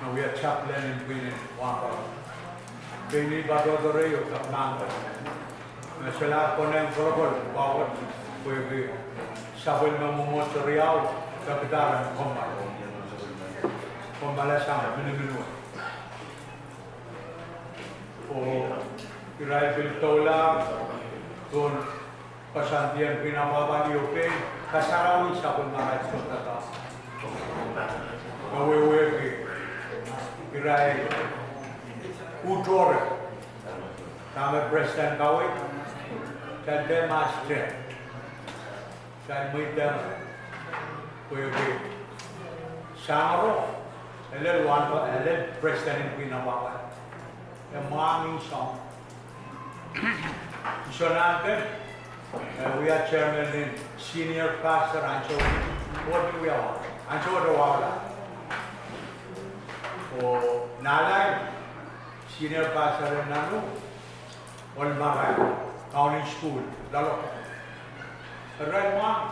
Now we are chaplain in Queen Wampa. Bini Badodore of Nanga. Mesela Ponem Protocol, Power, we Sabin Mamumoto Real, Capital and Comma. Commalasama, Minimum. For Irai Tola, Don Pasantian Pinababa, Yoke, Kasarawi Sabin Marat Sotata. We were Irai Udore, Tama President Kawi, tell them master, tell me them, we will be Samaro, a little one, a little President in Pinababa, a morning song. Sonante, we are chairman in senior pastor Ancho. What do we are? Ancho the Wala. O Nalai, senior pastor in Nanu, Olmara, County School, Lalo. Right one.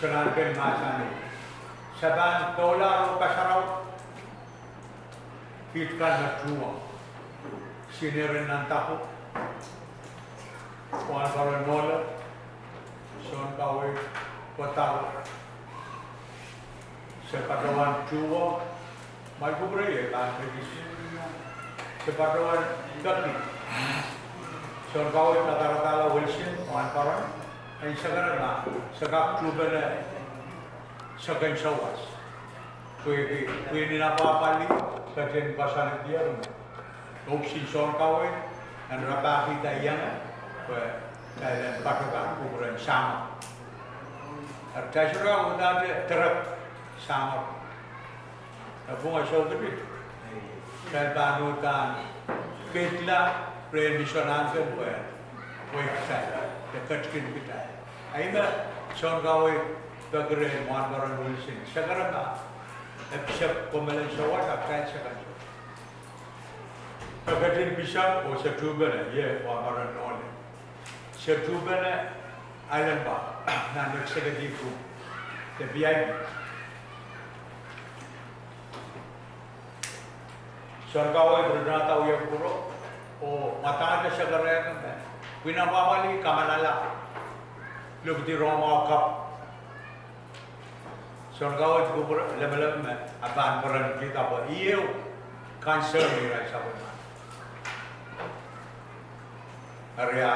Sonante Masani. Saban Tola Pasarao. Pitkan Natua. Senior in Nantapo. Juan Baranola. Son Kawi. Potao. Separawan Chuo, Wiekupwur, Separawan Gati, Sorgawi Kataratala Wilson, one Paran, and Sagarana, Sagap Trubene, Sagan Sawas. We in a Papali, Katin Basan Diarum, Oxy Sorgawi, and Rabaki Diana, where Patagan, Kubur and Sama. A Tashura without a truck. Summer. The boy showed the bit. Kalbanutan, Pitla, Prayer Missionangan, where Wakeside, the Kutkin Pitai. I'm a Songawi, Bagre, Monbaran Wilson, Sagarama, except Pomelan Shawat, a kind second. Pagatin Bishop was a Tubana, yeah, Monbaran Nolan. Setubana Island Bar, and executive room, the VIP. Sorgawi Brunata Wiekupwur, o Matana Sagaran, Winabamali, Kamanala, look the Roma Cup. Sorgawi Kupur, Levelam, Aban Buran Kitaba, EU, cancer, right? Area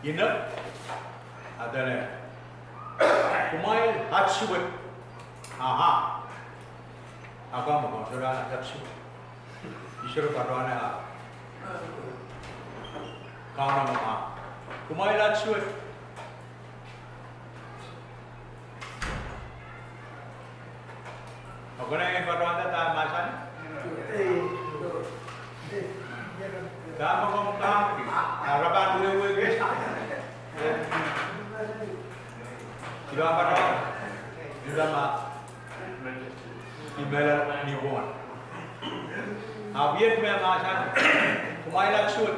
Inner, Adana Kumail Hatsuit, aha, Agamo, Sorana Hatsuit. Isuru Padwana Kaunama Kumaila Swift Ogana Padwana Masan Damam Araban will get Yama Imela Newborn. Abiyat mein masan, kumai laksud.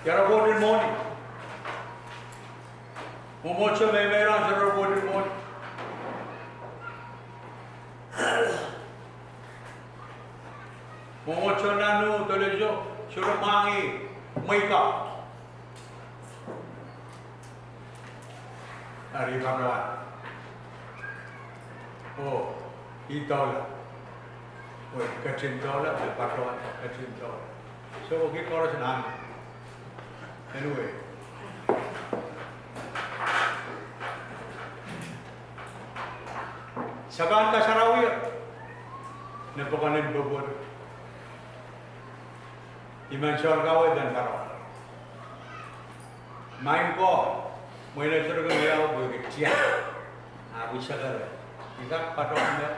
Yara bodin morning. Mumocho mein meran yara bodin morning. Mumocho nanu telejo shuru mangi maika. Ari Bhagavan. Oh, itola. Kachin dollar, the Patawan, Kachin dollar. So, we call it an army. Anyway. Sagan Kasarawi, Nepokanin bubur. Iman sorgawe dan karo. Main ko, mo ina surga ngayaw ko kecil. Aku sadar. Ika patok niya.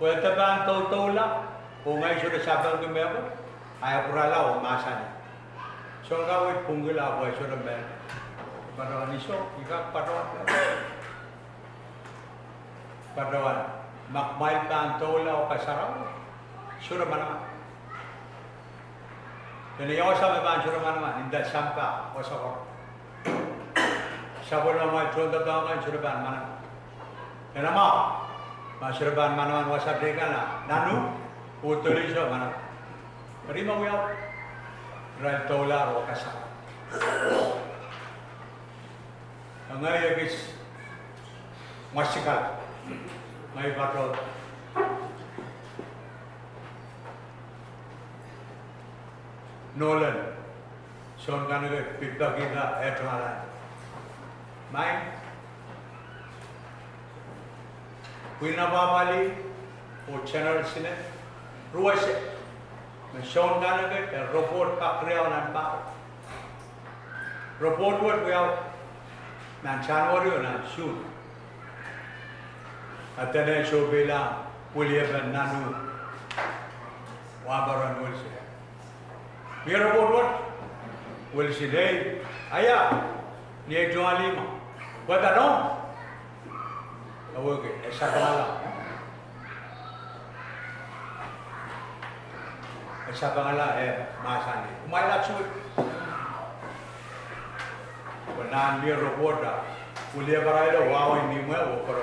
Pwede ba ang tau-tau lang? Kung ngayon sudah sabang kumiyabo, ayaw purala o masanya. Sorgawe punggila ko ay sudah ben. Padawan iso, ika padawan. Padawan. Makmail pa ang tau-la o kasaraw. Sudah mana? Dan yang sama macam sudah mana? Indah sampah, osok. Sabun nama contoh tangan sudah mana? Kenapa? Masuk ban mana wasap dekan lah. Nanu, utulis mana? Terima wiau. Rai tola ro kasar. Angai agis masikal. Ngai patro. Nolan. Son kanage pipa kita etwalan. Main. Winababali o channel sine ruwase Sean Gallagher report pakriyaw nan pa report what we have nan chanwari nan shoot atene shobela William nanu wabaran wolse we report what will see day aya ni joalima wada no okay, esa pangalan. Esa pangalan masani. Umaila chuit. Wanan dia robota. Kuliah baraido wow ini mah okor.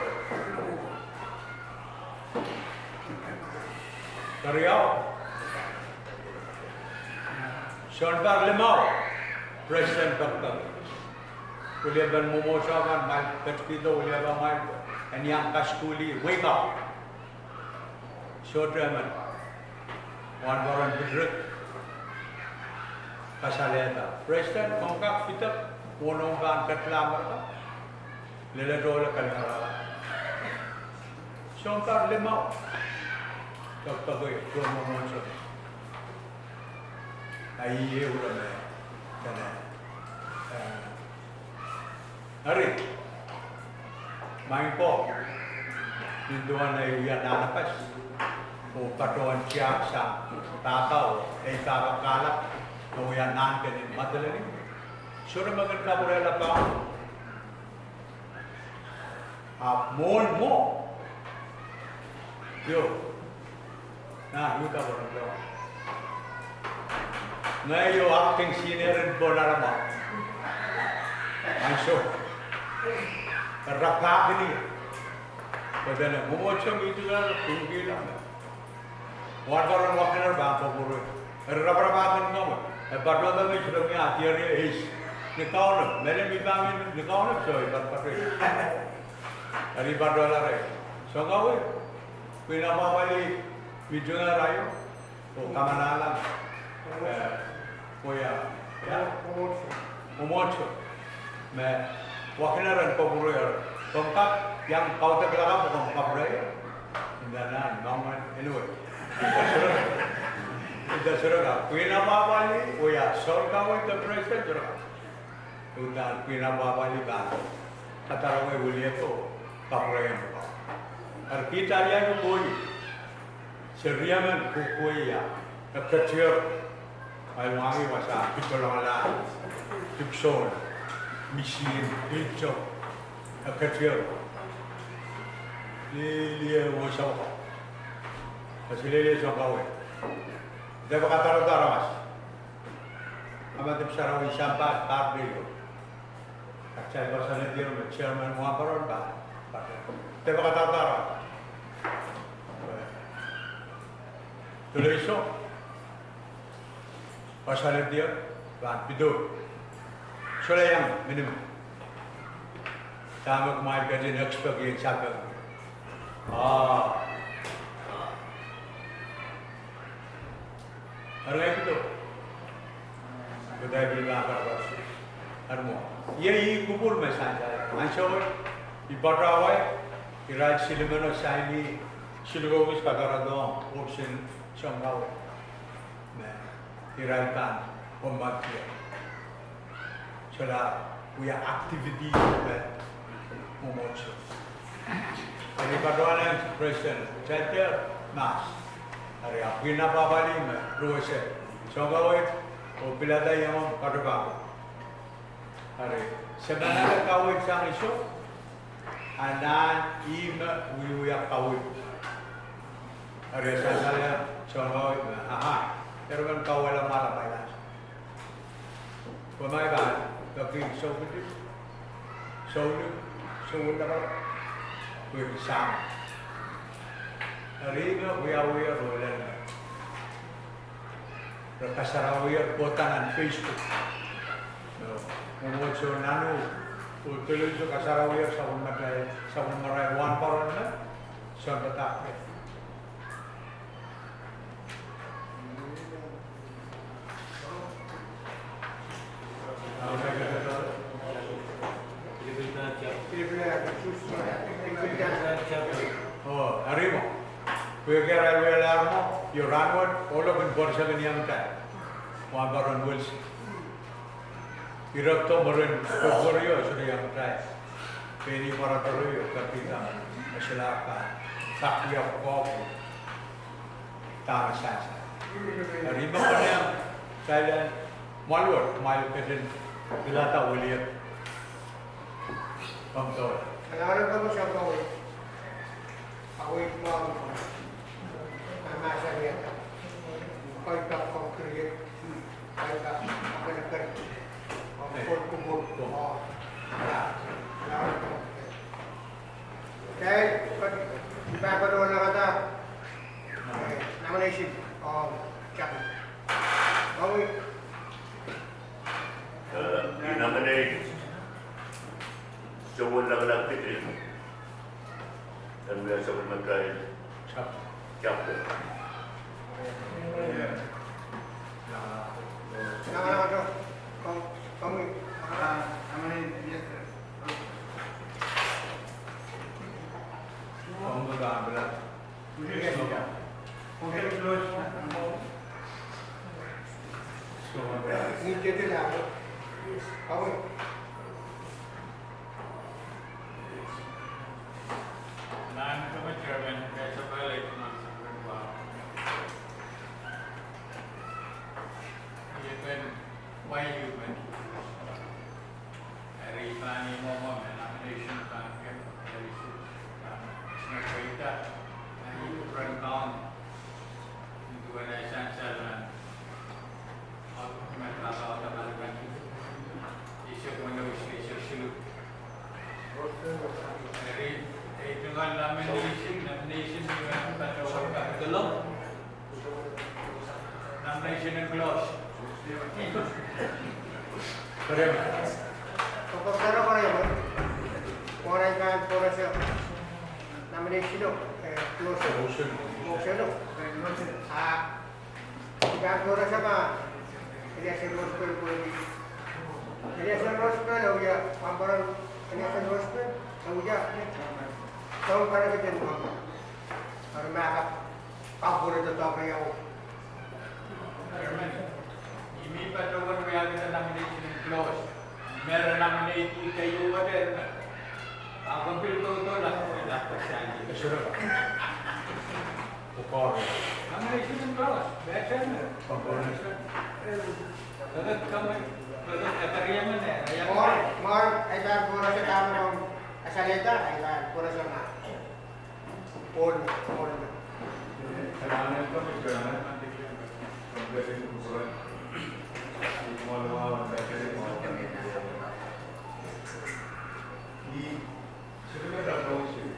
Kariau. Shonbar lemau. President Dr. Kuliah ban mumosakan mal kecil kuliah ban and yang kaskuli wake up short term one warren bidruk kasaleta president mongkak fitak wonong ban katlamar lele dole kalhara shontar lemau doktor go promotion ai ye urame kana hari main po hinduan ay uyan nanapas o patuan siya sa tataw ay takakalap na uyan nanganin madalani sure maganda burela pa mon mo yo na yuta burela ngayo acting senior in Bonarama anso Rakah ini, padahal memocong itu kan tinggi lah. Warga orang bangsa pura, raba-raba kan kamu. Padahal kami sudah punya akhirnya nikau, mereka bilang nikau coy, berpatri. Dari padahal lah, so kau, pina bawali bijuna rayu, kamanalan, koya, memocong, Wakinaran paburu tongkat yang kau tergelakang bukan paburu dan namun anyway itu sudah pina babali oya sol kau itu presiden sudah udah pina babali bang kata orang boleh tu paburu yang apa kita yang boleh seriaman kukuya kecil ayam wangi masa kita orang tipson Michelin, hijau, kecil, lili wosau, hasil lili sokau. Dia berkata utara mas, apa tu sekarang sampah tar dulu. Kacau bahasa dia chairman muaparan bah. Dia berkata utara. Tulis so, bahasa dia bah pido. Sudah yang minimum. Sama kemarin kerja next pagi siapa? Orang itu, kita bilang apa? Armo. Ye Wiekupwur में साझा है। अंशों इबारावाय इराक सिलेमनो Saini Silugawi kagaradong ursin siyanggawi. Iraitan pembagian. Soalnya punya aktiviti memuncul. Jadi pada presiden, saya mas. Hari apa ini apa balik ruwes. Siyanggawi, pilada yang kadang. Hari sebenarnya kawin sang isu, anak ima wiya kawin. Hari saya Siyanggawi, pero kan kawin lang malapay. Pemaikan, tapi sewudu, dapat bersama. Hari ini wiya rolen, berkasarawiya potanan Facebook. Memuncul nanu, tulis kasarawiya sabun marai wan paron na, sabun tak. Oh, arrivo. Perché railway alarmo, io ranward, all of in Borsa Veniam time. One baron Wilson. Irapto Marin, Korea, so the young time. Penny Maratorio, Capita, Masalaka, Takia Coffee, Tama Sasa. Arrivo Paniam, silent, Malward, my peasant, Vilata William. Come to it. Kailangan ko siya gawin. Away mo ang nasa niya. Kahit ako create, kahit ako nagkaroon. Ang kumot ko. Okay, pag ipapanood na kita, nomination of Chapman. Gawin. Nominate Jawal lang Pitri dan biasa bermakai captain. Nama tu, kami. Kamu dah ambil. Ini jadi lah. Kami. Nomination and close. Pagkakara ko na yun, kung ano yung para sa nomination o, close. Motion o. Pagkakara sa mga, Eliasen Rospel po yung Eliasen Rospel, o ya, parang Eliasen Rospel, o ya, so parang ka dyan mo. Parang makakapagpuro ito kayo. Imi pa doon we have the nomination and close. Meron nominate kayo water. Ang pilto to lang dapat siya. Sure. Nomination and close. Better na. Dapat kami katarya man eh. More, ay dahil puro sa tama ng asalita, ay dahil puro sa mga. All. Salamat po, Mr. Very good. Semua dari di sebenarnya dah tahu sih.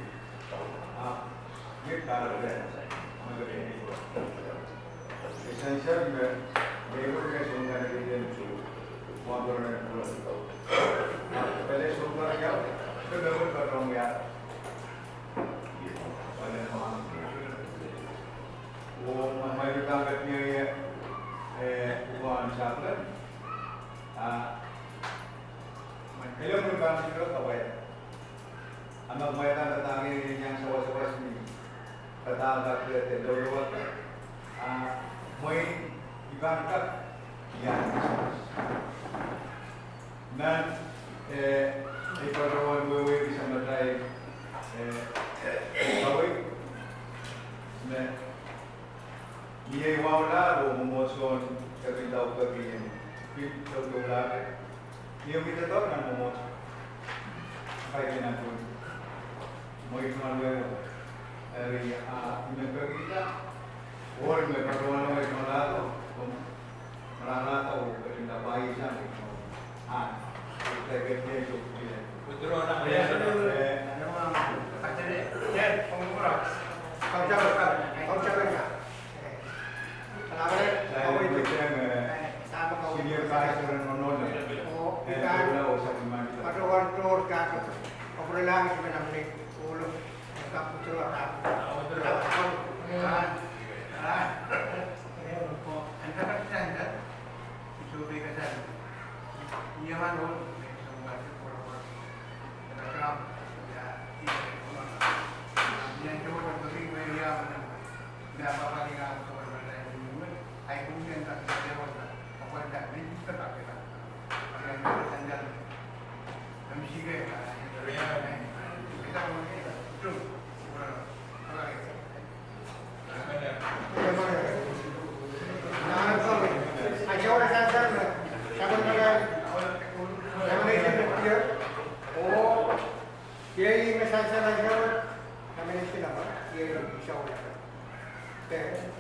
Ini kalau ada, maka ini. Esensial juga, level ke sumber dari itu, motor dan pulau. Pele sumber ya, itu level berong ya. Oleh mana? वो हमारी ताकत में ये वो अनुसार kalau merupakan sesuatu apa ya? Anak mereka tentang yang sewas-sewas ini, de dolor muy dibankat yang dan ipagawa wewe bisa matay kawin na iya wala o mumoson kapitaw kapin pito dolar iya kita tahu kan momos kayak nato mo imaluero dari kita or me pagawa na malato malalato kapita bayi sa kita itu betul anak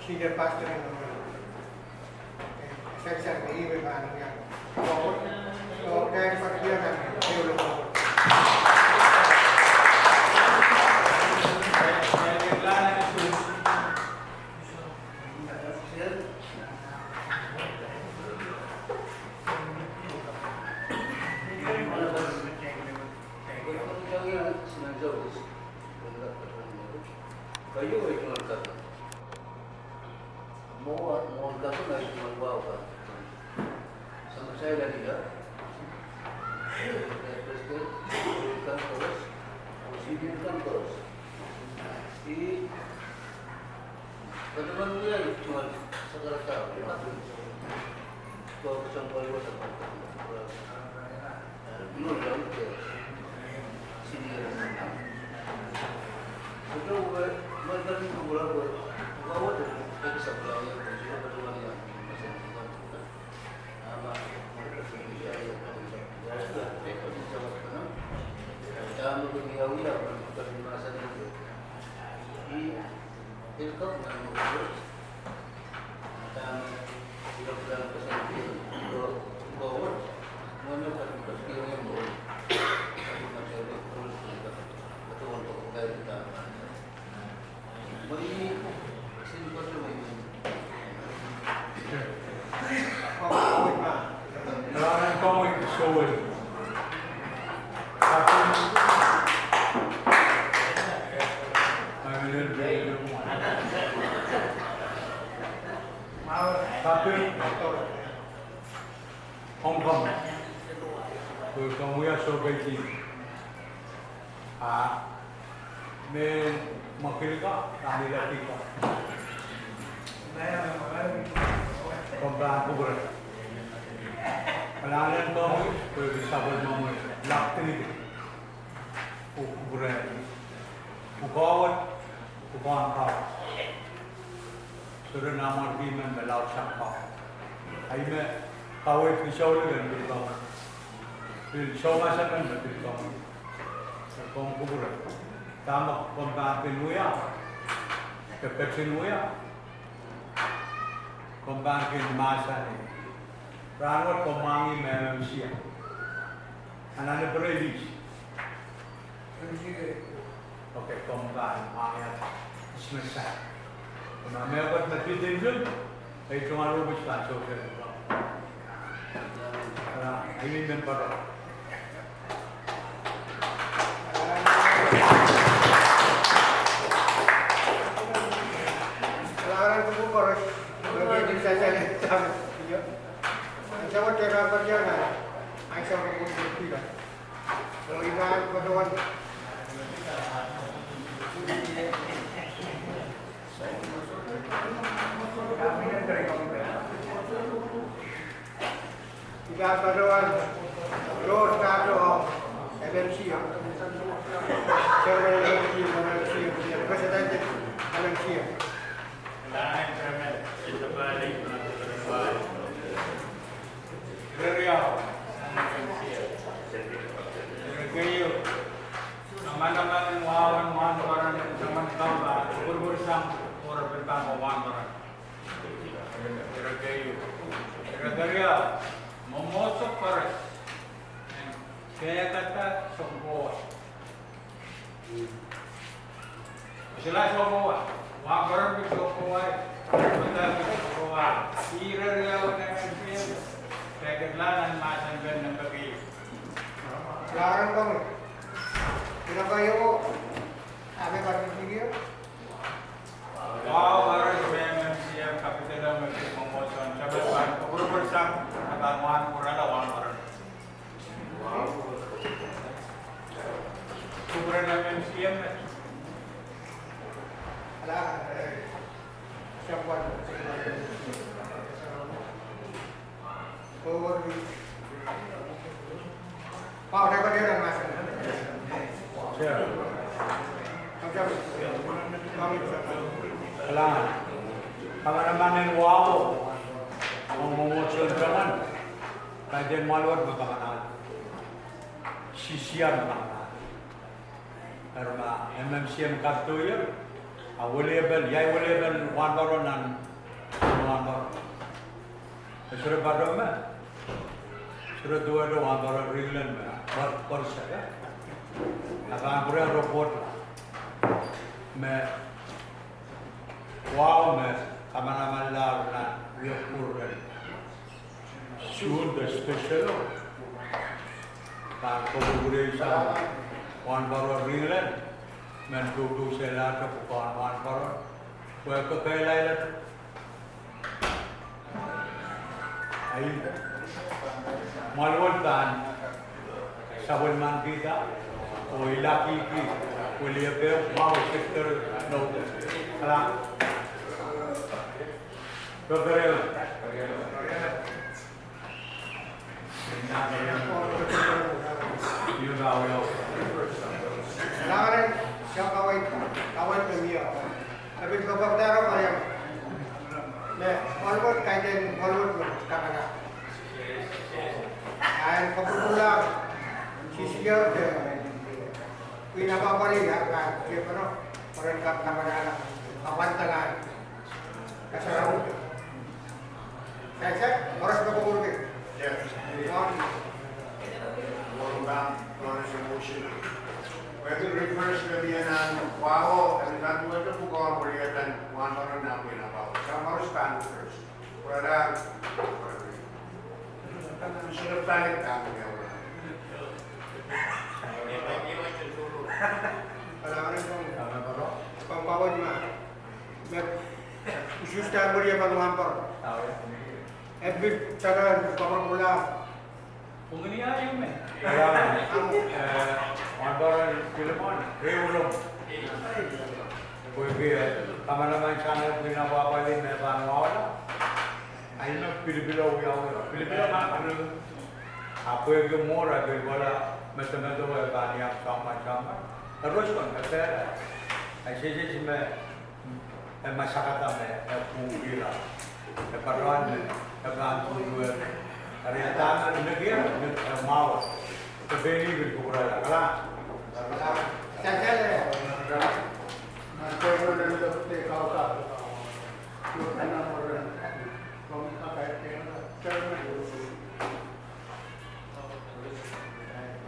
senior pastor in the section of the evil man. So that's what we are doing. Jika padawan Lord Kado MMC, Chairman MMC, President MMC. Naman wawan orang zaman kau berurusan orang pertama orang. Kira-kira memosok paras, saya kata semua. Sila semua, wabaran itu semua, betul semua. Kira-kira orang yang saya kenal macam mana bagi. Larang kamu. Kenapa yo? Apa baru video? Wow, harus memang siap kapital untuk memotong. Coba berurusan dengan wan kurang orang. Kurang memang siap. Alah, siapa? Oh, Pak, ada dia dan mas. Macam, kami Kailangan. Pangalaman ng wow. Ang mumutsul ka man. Kaya din maluwag magkakanal. Sisiyar magkakanal. Pero na MMCM kartu yun. Available, yay available, one baron and one baron. Sudah baru mah. Sudah dua one baron ringlan mah. Per saja. Akan beri report मैं wow में kameraman lar na Wiekupwur shoot the special kan kobure sa one baro ringland men do sela to kon one baro ko kailai la ai malwal dan sabun man kita o ilaki ki kuliah be mau sektor no kala beberapa Kailangan siya kaway pemiya. Tapi kapag taro kaya, Hollywood kaya din Hollywood kataga. Ay kapag sisiya pinapapali kan siapa no orang kataga kapantalan kasarau. Saya harus berkumpul. Yes. Pwede reverse na diyan ang wow, ang gagawin na po ko ang kuryatan, one hour na pinapaw. Some are stand first. Wala, sunod tayo kami ngayon. Kailangan kong pampawad ma. Usustan mo dia pag-uhampar. Every cara pamagmula. Kung ini ayam eh. one baron Pilipon reulong kowe kameraman sana pinapapalin na panwala ay na Pilipino man apa yang mora ke wala mata-mata wa banyak sama-sama terus kan kata ay sisi masyarakat pubira keparuan tujuan ternyata negara mau kebeli berkurang lah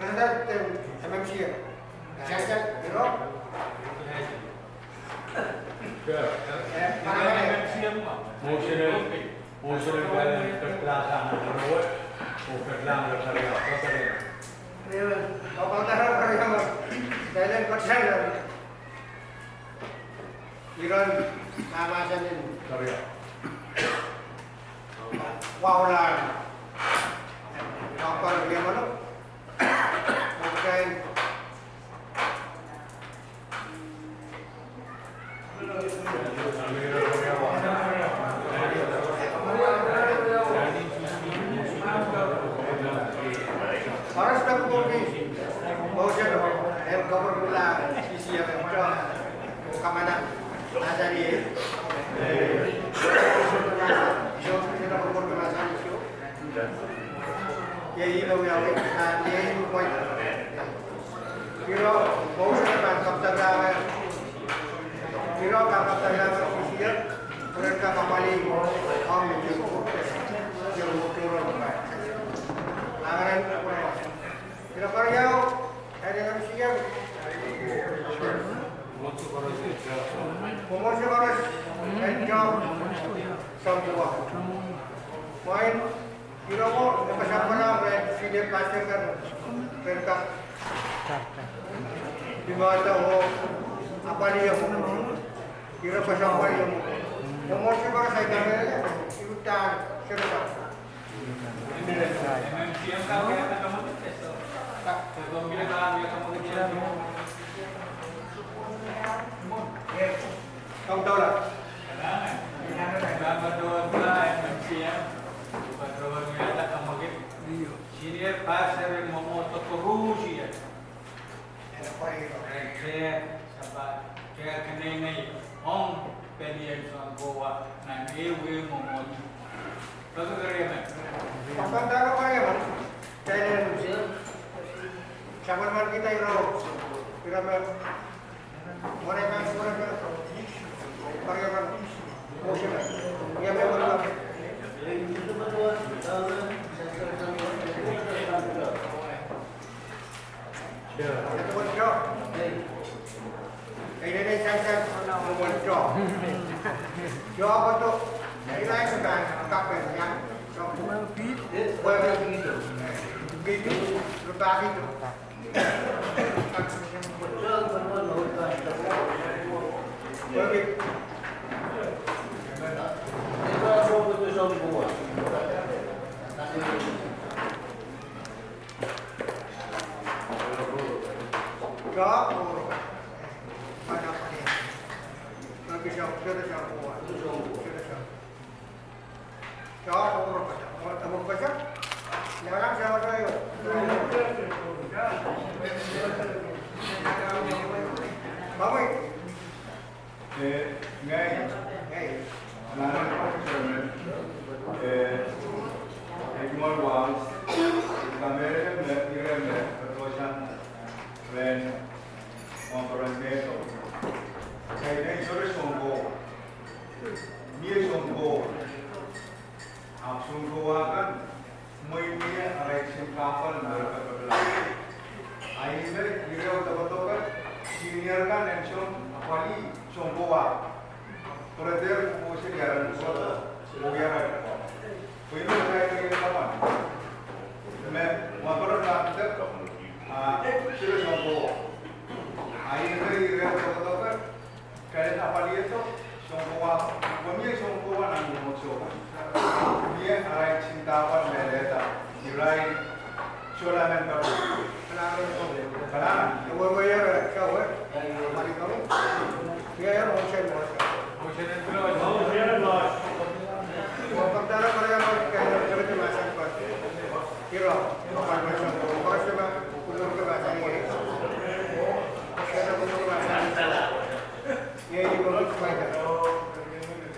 Saya MMC saya biro motion kalian keklasan terus keklasan karya Kapag taro karya mo, dahil pagsaya, iron, namasan din. karya Wow lang. Kapag karya mo, magkain. MMCM ka kaya kamu tes. Sebelum bila kamu kecil. Kamu tahu lah. MMCM. Patrol nila kamu gitu. Senior passer yang mau terus ya. Saya sahabat saya kena ini om pedian soal Goa na ewe mau. Lalu kerja Apa tahu apa ya, Mas? Saya sahabat kita itu, kita mereka karyawan musim ya memang ini saya membuat job untuk kita sedang kapan ya begitu berbagi itu Motion